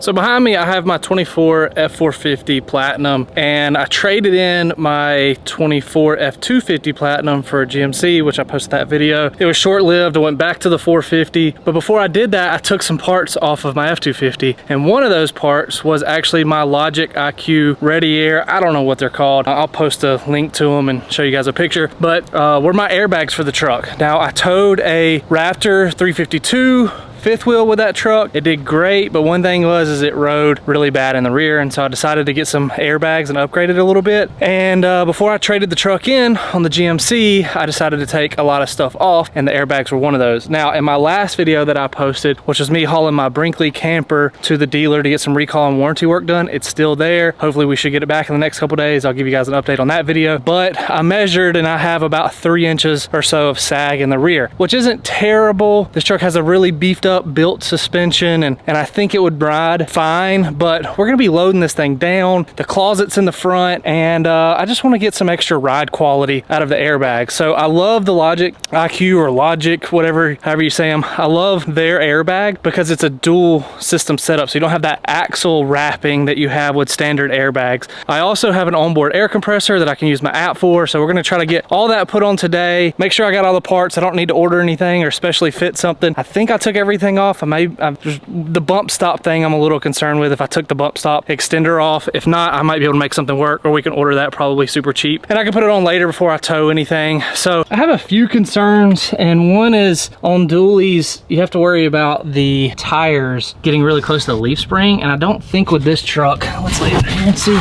So behind me, I have my 24 F450 Platinum, and I traded in my 24 F250 Platinum for a GMC, which I posted that video. It was short-lived. I went back to the 450, but before I did that, I took some parts off of my F250, and one of those parts was actually my Logiq IQ ReadyAir. I don't know what they're called. I'll post a link to them and show you guys a picture, but were my airbags for the truck. Now, I towed a Raptor 352 fifth wheel with that truck. It did great, but one thing was it rode really bad in the rear, and so I decided to get some airbags and upgrade it a little bit. And before I traded the truck in on the GMC, I decided to take a lot of stuff off, and the airbags were one of those. Now, in my last video that I posted, which was me hauling my Brinkley camper to the dealer to get some recall and warranty work done, it's still there. Hopefully we should get it back in the next couple days. I'll give you guys an update on that video. But I measured, and I have about 3 inches or so of sag in the rear, which isn't terrible. This truck has a really beefed up built suspension, and I think it would ride fine, but we're gonna be loading this thing down. The closet's in the front, and I just want to get some extra ride quality out of the airbag. So I love the Logiq IQ or Logiq, however you say them. I love their airbag because it's a dual system setup, so you don't have that axle wrapping that you have with standard airbags. I also have an onboard air compressor that I can use my app for, so we're gonna try to get all that put on today. Make sure I got all the parts. I don't need to order anything or especially fit something. I think I took everything off. The bump stop thing I'm a little concerned with, if I took the bump stop extender off. If not, I might be able to make something work, or we can order that probably super cheap, and I can put it on later before I tow anything. So I have a few concerns, and one is on dualies, you have to worry about the tires getting really close to the leaf spring, and I don't think with this truck, let's lay it here and see.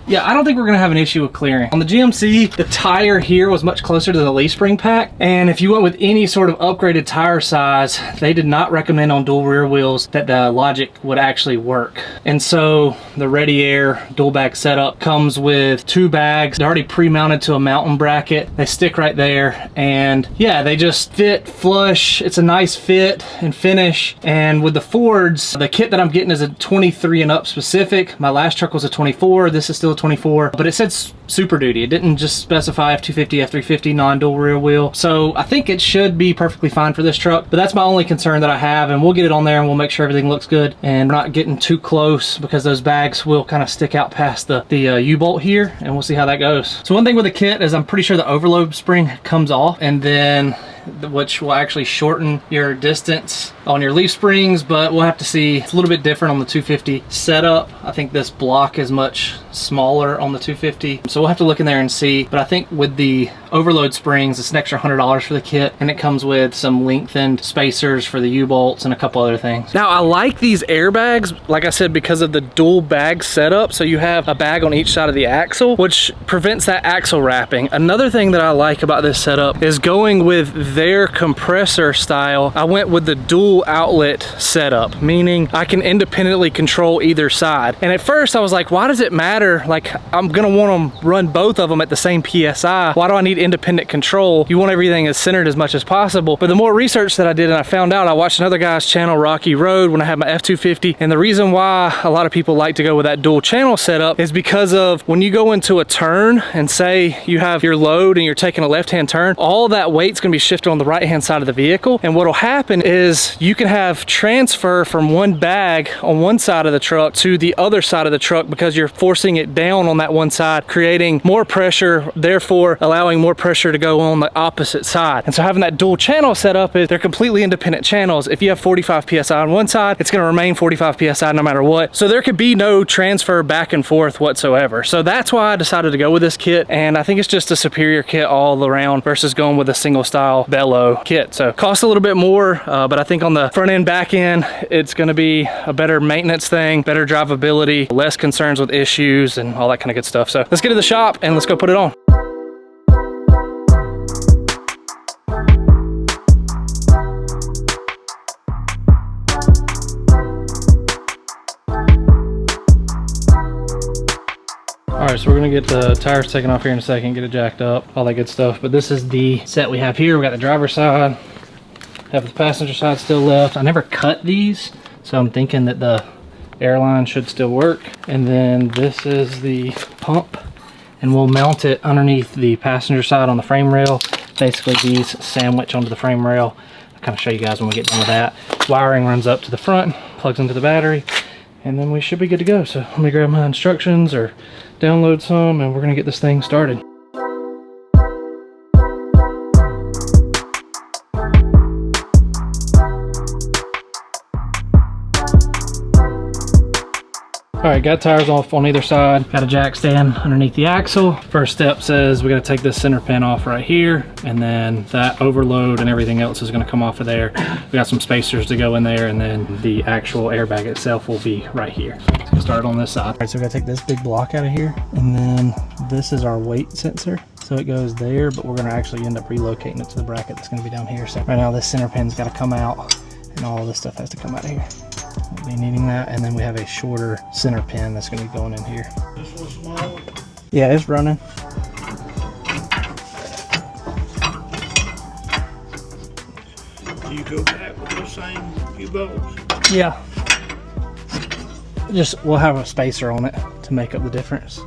Yeah, I don't think we're gonna have an issue with clearing. On the GMC, the tire here was much closer to the leaf spring pack, and if you went with any sort of upgraded tire size, they did not recommend on dual rear wheels that the Logiq would actually work. And so the ReadyAir dual bag setup comes with 2 bags. They're already pre-mounted to a mountain bracket. They stick right there, and yeah, they just fit flush. It's a nice fit and finish. And with the Fords, the kit that I'm getting is a 23 and up specific. My last truck was a 24. This is still a 24, but it said Super Duty. It didn't just specify F250, F350, non-dual rear wheel. So I think it should be perfectly fine for this truck, but that's my only concern that I have, and we'll get it on there and we'll make sure everything looks good and we're not getting too close, because those bags will kind of stick out past the U-bolt here, and we'll see how that goes. So one thing with the kit is I'm pretty sure the overload spring comes off, and then which will actually shorten your distance on your leaf springs, but we'll have to see. It's a little bit different on the 250 setup. I think this block is much smaller on the 250, so we'll have to look in there and see. But I think with the overload springs, it's an extra $100 for the kit, and it comes with some lengthened spacers for the U-bolts and a couple other things. Now, I like these airbags, like I said, because of the dual bag setup. So you have a bag on each side of the axle, which prevents that axle wrapping. Another thing that I like about this setup is going with their compressor style. I went with the dual outlet setup, meaning I can independently control either side. And at first I was like, why does it matter? Like, I'm gonna want to run both of them at the same PSI. Why do I need independent control? You want everything as centered as much as possible. But the more research that I did, and I found out, I watched another guy's channel, Rocky Road, when I had my F250, and the reason why a lot of people like to go with that dual channel setup is because of when you go into a turn, and say you have your load and you're taking a left-hand turn, all that weight's gonna be shifted on the right hand side of the vehicle, and what'll happen is you can have transfer from one bag on one side of the truck to the other side of the truck, because you're forcing it down on that one side, creating more pressure, therefore allowing more pressure to go on the opposite side. And so having that dual channel set up, is they're completely independent channels. If you have 45 PSI on one side, it's going to remain 45 PSI no matter what. So there could be no transfer back and forth whatsoever. So that's why I decided to go with this kit, and I think it's just a superior kit all around versus going with a single style bellow kit. So costs a little bit more, but I think on the front end, back end, it's going to be a better maintenance thing, better drivability, less concerns with issues and all that kind of good stuff. So let's get to the shop and let's go put it on. All right, so we're gonna get the tires taken off here in a second, get it jacked up, all that good stuff. But this is the set we have here. We got the driver's side, have the passenger side still left. I never cut these, so I'm thinking that the airline should still work. And then this is the pump, and we'll mount it underneath the passenger side on the frame rail. Basically these sandwich onto the frame rail. I'll kind of show you guys when we get done with that. Wiring runs up to the front, plugs into the battery, and then we should be good to go. So let me grab my instructions or download some, and we're gonna get this thing started. All right, got tires off on either side. Got a jack stand underneath the axle. First step says we gotta take this center pin off right here, and then that overload and everything else is gonna come off of there. We got some spacers to go in there, and then the actual airbag itself will be right here. So we'll start on this side. All right, so we gotta take this big block out of here, and then this is our weight sensor. So it goes there, but we're gonna actually end up relocating it to the bracket that's gonna be down here. So right now this center pin's gotta come out, and all of this stuff has to come out of here. We'll be needing that, and then we have a shorter center pin that's going to be going in here. This one's small? Yeah, it's running. Do you go back with the same few bolts? Yeah. Just, we'll have a spacer on it to make up the difference.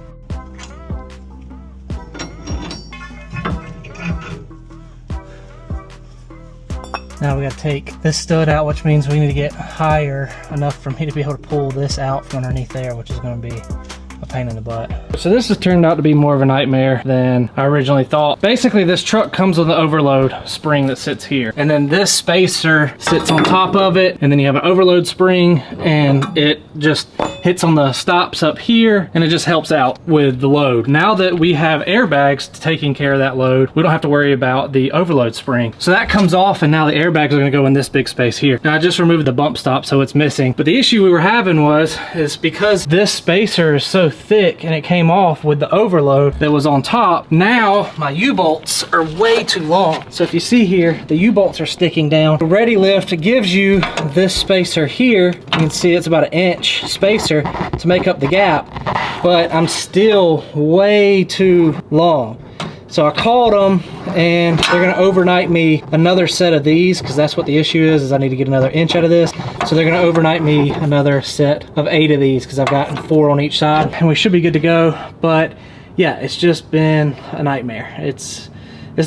Now we gotta take this stud out, which means we need to get higher enough for me to be able to pull this out from underneath there, which is gonna be a pain in the butt. So this has turned out to be more of a nightmare than I originally thought. Basically, this truck comes with an overload spring that sits here, and then this spacer sits on top of it, and then you have an overload spring, and it just hits on the stops up here, and it just helps out with the load. Now that we have airbags taking care of that load, we don't have to worry about the overload spring. So that comes off, and now the airbags are gonna go in this big space here. Now I just removed the bump stop, so it's missing. But the issue we were having is because this spacer is so thick and it came off with the overload that was on top, now my U-bolts are way too long. So if you see here, the U-bolts are sticking down. The Ready Lift gives you this spacer here. You can see it's about an inch spacer to make up the gap, but I'm still way too long. So I called them, and they're gonna overnight me another set of these, because that's what the issue is I need to get another inch out of this. So they're gonna overnight me another set of 8 of these, because I've gotten 4 on each side, and we should be good to go. But yeah, it's just been a nightmare. It's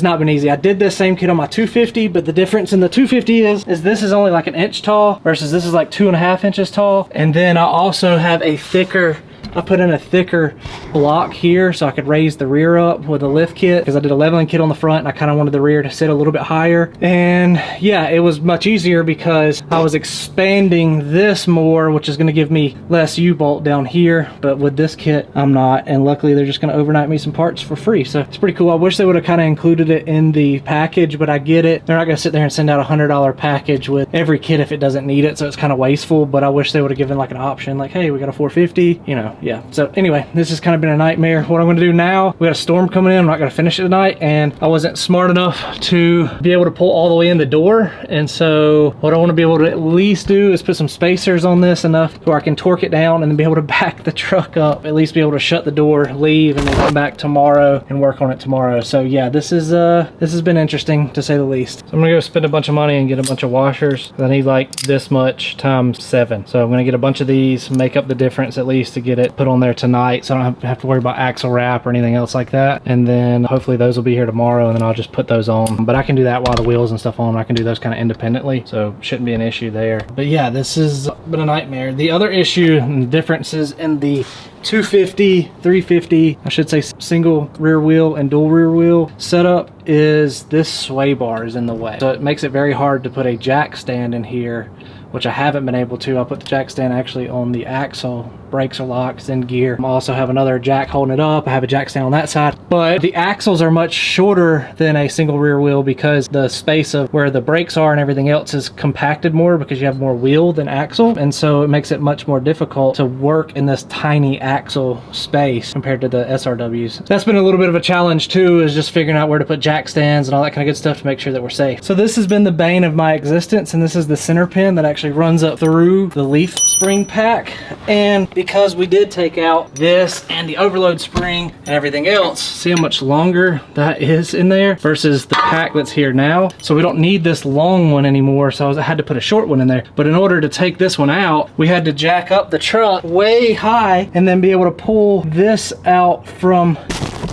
not been easy. I did this same kit on my 250, but the difference in the 250 is this is only like an inch tall versus this is like 2.5 inches tall. And then I also have a thicker, I put in a thicker block here so I could raise the rear up with a lift kit, because I did a leveling kit on the front and I kind of wanted the rear to sit a little bit higher. And yeah, it was much easier because I was expanding this more, which is going to give me less U-bolt down here, but with this kit I'm not, and luckily they're just going to overnight me some parts for free. So it's pretty cool. I wish they would have kind of included it in the package, but I get it. They're not going to sit there and send out a $100 package with every kit if it doesn't need it, so it's kind of wasteful. But I wish they would have given like an option, like, hey, we got a 450, you know. Yeah, so anyway, this has kind of been a nightmare. What I'm going to do now, we got a storm coming in. I'm not going to finish it tonight, and I wasn't smart enough to be able to pull all the way in the door. And so what I want to be able to at least do is put some spacers on this enough where I can torque it down and then be able to back the truck up, at least be able to shut the door, leave, and then come back tomorrow and work on it tomorrow. So yeah, this has been interesting to say the least. So I'm gonna go spend a bunch of money and get a bunch of washers. I need like this much times 7. So I'm gonna get a bunch of these, make up the difference at least to get it put on there tonight, so I don't have to worry about axle wrap or anything else like that. And then hopefully those will be here tomorrow, and then I'll just put those on. But I can do that while the wheels and stuff on. I can do those kind of independently, so shouldn't be an issue there. But yeah, this has been a nightmare. The other issue and differences in the 250, 350, I should say single rear wheel and dual rear wheel setup is this sway bar is in the way. So it makes it very hard to put a jack stand in here, which I haven't been able to. I put the jack stand actually on the axle, brakes are locked, in gear. I also have another jack holding it up. I have a jack stand on that side, but the axles are much shorter than a single rear wheel because the space of where the brakes are and everything else is compacted more because you have more wheel than axle. And so it makes it much more difficult to work in this tiny axle space compared to the SRWs. That's been a little bit of a challenge too, is just figuring out where to put jack stands and all that kind of good stuff to make sure that we're safe. So this has been the bane of my existence, and this is the center pin that actually runs up through the leaf spring pack. And because we did take out this and the overload spring and everything else, see how much longer that is in there versus the pack that's here now. So we don't need this long one anymore, so I had to put a short one in there. But in order to take this one out, we had to jack up the truck way high and then be able to pull this out from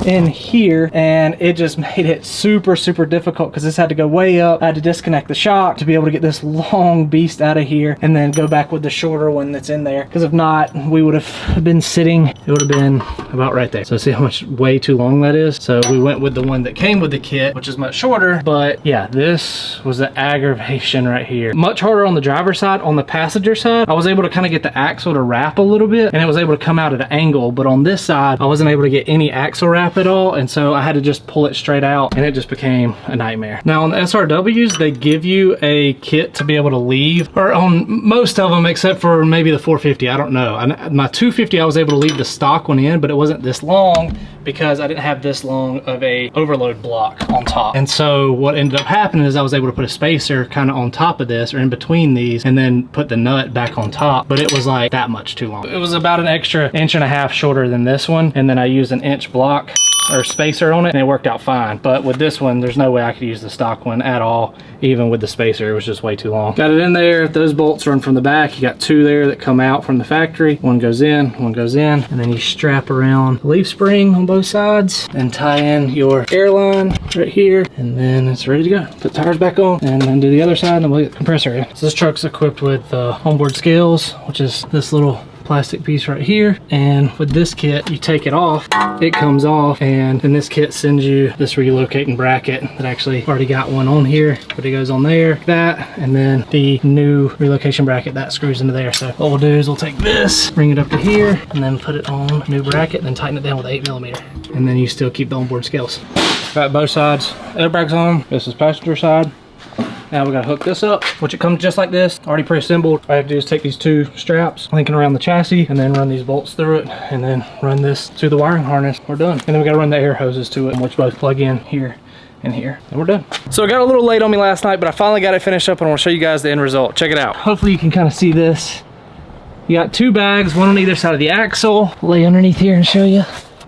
in here, and it just made it super difficult because this had to go way up. I had to disconnect the shock to be able to get this long beast out of here and then go back with the shorter one that's in there, because if not, we would have been sitting, it would have been about right there. So see how much way too long that is? So we went with the one that came with the kit, which is much shorter. But yeah, this was the aggravation right here. Much harder on the driver's side. On the passenger side, I was able to kind of get the axle to wrap a little bit, and it was able to come out at an angle. But on this side, I wasn't able to get any axle wrap at all, and so I had to just pull it straight out, and it just became a nightmare. Now on the SRWs, they give you a kit to be able to leave, or on most of them except for maybe the 450, I don't know. My 250, I was able to leave the stock one in, but it wasn't this long because I didn't have this long of a overload block on top. And so what ended up happening is I was able to put a spacer kind of on top of this, or in between these, and then put the nut back on top, but it was like that much too long. It was about an extra 1.5 inches shorter than this one, and then I used an inch block or spacer on it, and it worked out fine. But with this one, there's no way I could use the stock one at all. Even with the spacer, it was just way too long. Got it in there. Those bolts run from the back. You got 2 there that come out from the factory. One goes in, one goes in, and then you strap around the leaf spring on both sides and tie in your airline right here, and then it's ready to go. Put tires back on, and then do the other side, and then we'll get the compressor in. So this truck's equipped with onboard scales, which is this little plastic piece right here, and with this kit you take it off, it comes off, and then this kit sends you this relocating bracket that actually already got one on here, but it goes on there, that, and then the new relocation bracket that screws into there. So what we'll do is we'll take this, bring it up to here, and then put it on a new bracket, and then tighten it down with 8mm, and then you still keep the onboard scales. Got both sides airbags on. This is passenger side. Now we gotta hook this up, which it comes just like this, already pre-assembled. All I have to do is take these 2 straps, linking around the chassis, and then run these bolts through it, and then run this through the wiring harness. We're done. And then we gotta run the air hoses to it, which both plug in here and here, and we're done. So it got a little late on me last night, but I finally got it finished up, and I want to show you guys the end result. Check it out. Hopefully you can kind of see this. You got 2 bags, one on either side of the axle. Lay underneath here and show you.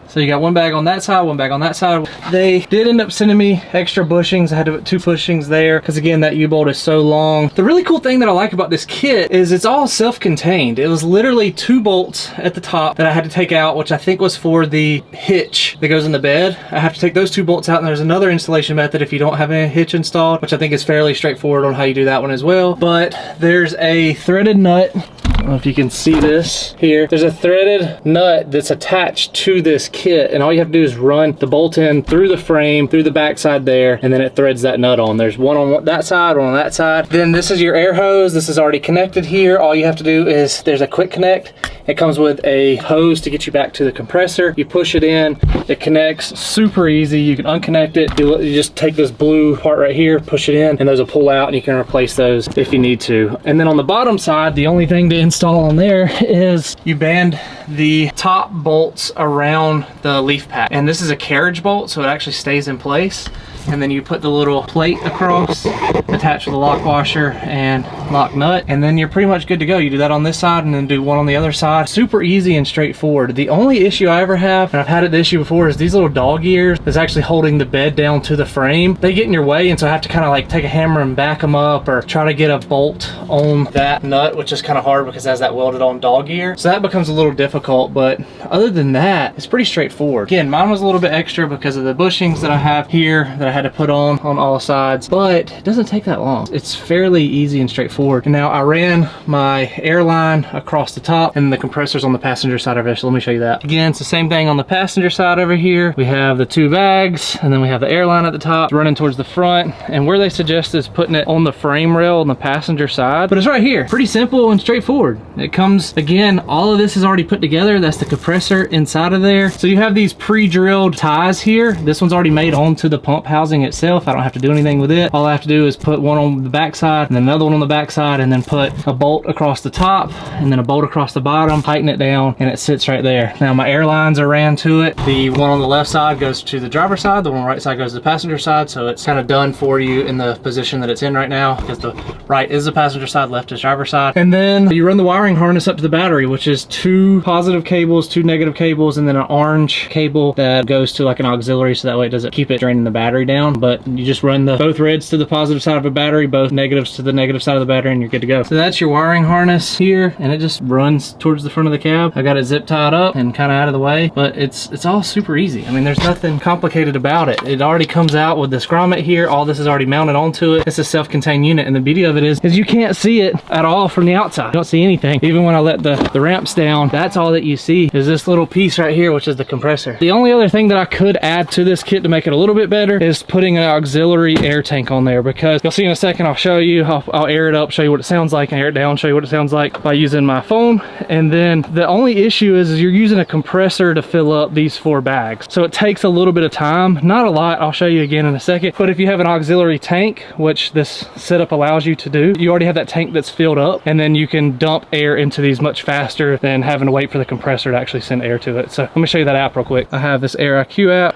So you got 1 bag on that side, 1 bag on that side. They did end up sending me extra bushings. I had to put 2 bushings there because again, that U-bolt is so long. The really cool thing that I like about this kit is it's all self-contained. It was literally 2 bolts at the top that I had to take out, which I think was for the hitch that goes in the bed. I have to take those 2 bolts out, and there's another installation method if you don't have a hitch installed, which I think is fairly straightforward on how you do that one as well. But there's a threaded nut. I don't know if you can see this here. There's a threaded nut that's attached to this kit, and all you have to do is run the bolt in through the frame, through the back side there, and then it threads that nut on. There's one on that side, one on that side. Then this is your air hose. This is already connected here. All you have to do is, there's a quick connect. It comes with a hose to get you back to the compressor. You push it in, it connects super easy. You can unconnect it. You just take this blue part right here, push it in, and those will pull out, and you can replace those if you need to. And then on the bottom side, the only thing to install on there is you band the top bolts around the leaf pack. And this is a carriage bolt, so it actually stays in place. And then you put the little plate across, attached with a lock washer and lock nut, and then you're pretty much good to go. You do that on this side and then do one on the other side. Super easy and straightforward. The only issue I ever have, and I've had the issue before, is these little dog ears that's actually holding the bed down to the frame. They get in your way, and so I have to kind of like take a hammer and back them up, or try to get a bolt on that nut, which is kind of hard because it has that welded on dog ear. So that becomes a little difficult, but other than that, it's pretty straightforward. Again, mine was a little bit extra because of the bushings that I have here that I had to put on all sides, but it doesn't take that long. It's fairly easy and straightforward. And now I ran my airline across the top, and the compressor's on the passenger side of it, so let me show you that. Again, it's the same thing on the passenger side over here. We have the 2 bags, and then we have the airline at the top running towards the front, and where they suggest is putting it on the frame rail on the passenger side, but it's right here. Pretty simple and straightforward. It comes, again, all of this is already put together. That's the compressor inside of there. So you have these pre-drilled ties here. This one's already made onto the pump housing itself. I don't have to do anything with it. All I have to do is put one on the back side and then another one on the back side, and then put a bolt across the top and then a bolt across the bottom, tighten it down, and it sits right there. Now my airlines are ran to it. The one on the left side goes to the driver's side, the one on the right side goes to the passenger side, so it's kind of done for you in the position that it's in right now, because the right is the passenger side, left is driver's side. And then you run the wiring harness up to the battery, which is 2 positive cables, 2 negative cables, and then an orange cable that goes to like an auxiliary, so that way it doesn't keep it draining the battery down. down, but you just run both reds to the positive side of a battery, both negatives to the negative side of the battery, and you're good to go. So that's your wiring harness here, and it just runs towards the front of the cab. I got it zip tied up and kind of out of the way, but it's all super easy. I mean, there's nothing complicated about it. It already comes out with this grommet here. All this is already mounted onto it. It's a self-contained unit, and the beauty of it is you can't see it at all from the outside. You don't see anything. Even when I let the ramps down, that's all that you see is this little piece right here, which is the compressor. The only other thing that I could add to this kit to make it a little bit better is putting an auxiliary air tank on there, because you'll see in a second, I'll show you, I'll air it up, show you what it sounds like, and air it down, show you what it sounds like by using my phone. And then the only issue is you're using a compressor to fill up these 4 bags. So it takes a little bit of time, not a lot, I'll show you again in a second. But if you have an auxiliary tank, which this setup allows you to do, you already have that tank that's filled up, and then you can dump air into these much faster than having to wait for the compressor to actually send air to it. So let me show you that app real quick. I have this Air IQ app.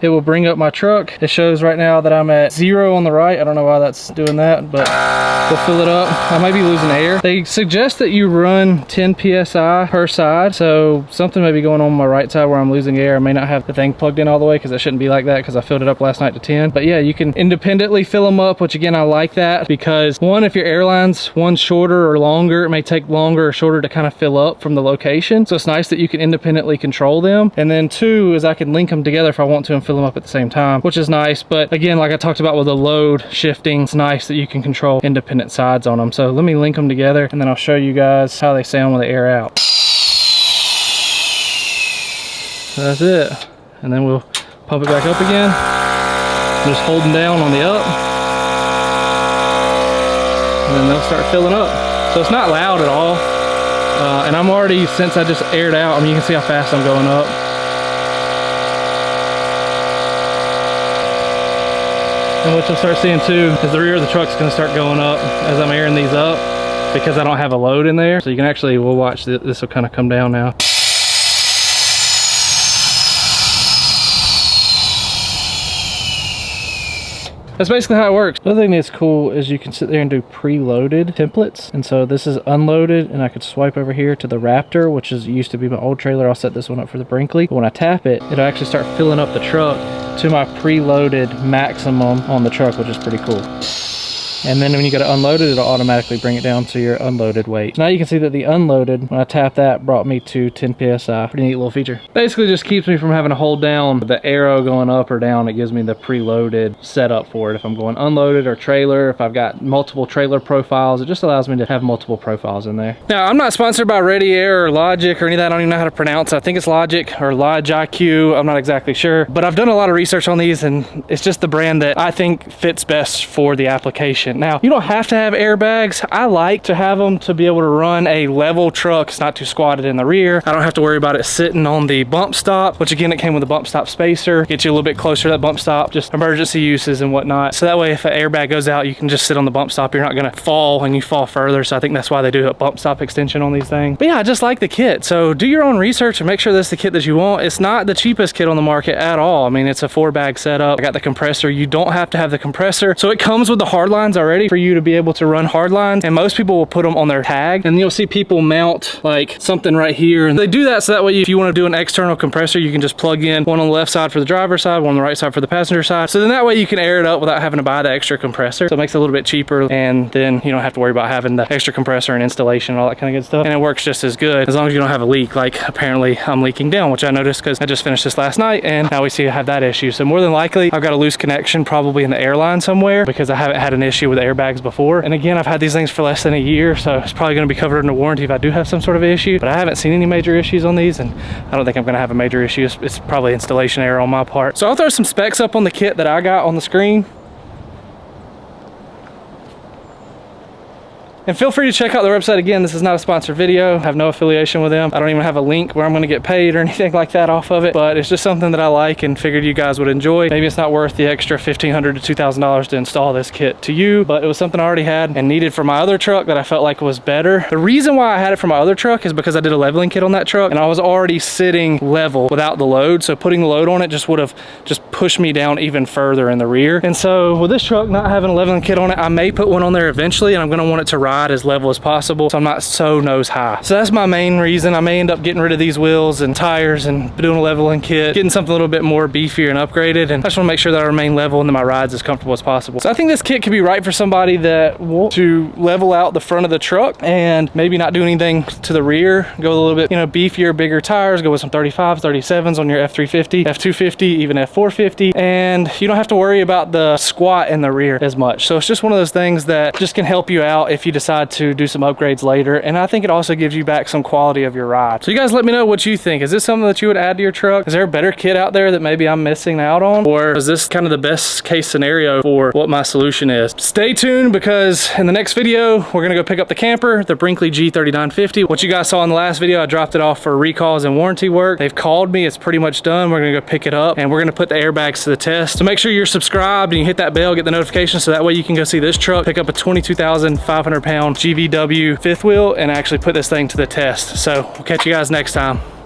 It will bring up my truck. It shows right now that I'm at 0 on the right. I don't know why that's doing that, but we'll fill it up. I might be losing air. They suggest that you run 10 PSI per side. So something may be going on my right side where I'm losing air. I may not have the thing plugged in all the way, because it shouldn't be like that, because I filled it up last night to 10. But yeah, you can independently fill them up, which again, I like that, because one, if your airline's one shorter or longer, it may take longer or shorter to kind of fill up from the location. So it's nice that you can independently control them. And then 2 is I can link them together if I want to and fill them up at the same time, which is nice. But again, like I talked about with the load shifting, it's nice that you can control independent sides on them. So let me link them together, and then I'll show you guys how they sound when they air out. So that's it. And then we'll pump it back up again. I'm just holding down on the up, and then they'll start filling up. So it's not loud at all. And I'm already, since I just aired out, I mean, you can see how fast I'm going up. And what you'll start seeing too is the rear of the truck's gonna start going up as I'm airing these up, because I don't have a load in there. So you can actually, we'll watch, this will kind of come down now. That's basically how it works. The other thing that's cool is you can sit there and do preloaded templates. And so this is unloaded, and I could swipe over here to the Raptor, which used to be my old trailer. I'll set this one up for the Brinkley. But when I tap it, it'll actually start filling up the truck to my preloaded maximum on the truck, which is pretty cool. And then when you go to unload it, it'll automatically bring it down to your unloaded weight. Now you can see that the unloaded, when I tap that, brought me to 10 PSI. Pretty neat little feature. Basically just keeps me from having to hold down the arrow going up or down. It gives me the preloaded setup for it. If I'm going unloaded or trailer, if I've got multiple trailer profiles, it just allows me to have multiple profiles in there. Now, I'm not sponsored by ReadyAir or Logiq or any of that. I don't even know how to pronounce it. I think it's Logiq or Logiq. I'm not exactly sure, but I've done a lot of research on these, and it's just the brand that I think fits best for the application. Now, you don't have to have airbags. I like to have them to be able to run a level truck. It's not too squatted in the rear. I don't have to worry about it sitting on the bump stop, which again, it came with a bump stop spacer. Get you a little bit closer to that bump stop, just emergency uses and whatnot. So that way, if an airbag goes out, you can just sit on the bump stop. You're not gonna fall and you fall further. So I think that's why they do a bump stop extension on these things. But yeah, I just like the kit. So do your own research and make sure that's the kit that you want. It's not the cheapest kit on the market at all. I mean, it's a 4-bag setup. I got the compressor. You don't have to have the compressor. So it comes with the hard lines already for you to be able to run hard lines, and most people will put them on their tag, and you'll see people mount like something right here, and they do that so that way if you want to do an external compressor, you can just plug in one on the left side for the driver's side, one on the right side for the passenger side. So then that way you can air it up without having to buy the extra compressor. So it makes it a little bit cheaper, and then you don't have to worry about having the extra compressor and installation and all that kind of good stuff, and it works just as good as long as you don't have a leak. Like apparently I'm leaking down, which I noticed because I just finished this last night, and now we see I have that issue. So more than likely I've got a loose connection probably in the airline somewhere, because I haven't had an issue with airbags before. And again, I've had these things for less than a year, so it's probably going to be covered under warranty if I do have some sort of issue, but I haven't seen any major issues on these, and I don't think I'm going to have a major issue. It's probably installation error on my part. So I'll throw some specs up on the kit that I got on the screen. And feel free to check out their website. Again, this is not a sponsored video. I have no affiliation with them. I don't even have a link where I'm going to get paid or anything like that off of it, but it's just something that I like and figured you guys would enjoy. Maybe it's not worth the extra $1,500 to $2,000 to install this kit to you, but it was something I already had and needed for my other truck that I felt like was better. The reason why I had it for my other truck is because I did a leveling kit on that truck, and I was already sitting level without the load, so putting the load on it just would have just pushed me down even further in the rear. And so with this truck not having a leveling kit on it, I may put one on there eventually, and I'm going to want it to ride ride as level as possible, so I'm not so nose high. So that's my main reason. I may end up getting rid of these wheels and tires and doing a leveling kit, getting something a little bit more beefier and upgraded, and I just want to make sure that I remain level and that my ride's as comfortable as possible. So I think this kit could be right for somebody that wants to level out the front of the truck and maybe not do anything to the rear, go a little bit, you know, beefier, bigger tires, go with some 35s, 37s on your F350, F250, even F450, and you don't have to worry about the squat in the rear as much. So it's just one of those things that just can help you out if you decide to do some upgrades later, and I think it also gives you back some quality of your ride. So you guys let me know what you think. Is this something that you would add to your truck? Is there a better kit out there that maybe I'm missing out on, or is this kind of the best case scenario for what my solution is? Stay tuned, because in the next video we're gonna go pick up the camper, the Brinkley G3950. What you guys saw in the last video, I dropped it off for recalls and warranty work. They've called me, it's pretty much done. We're gonna go pick it up and we're gonna put the airbags to the test. So make sure you're subscribed and you hit that bell, get the notification, so that way you can go see this truck, pick up a 22,500 pound GVW fifth wheel and actually put this thing to the test. So we'll catch you guys next time.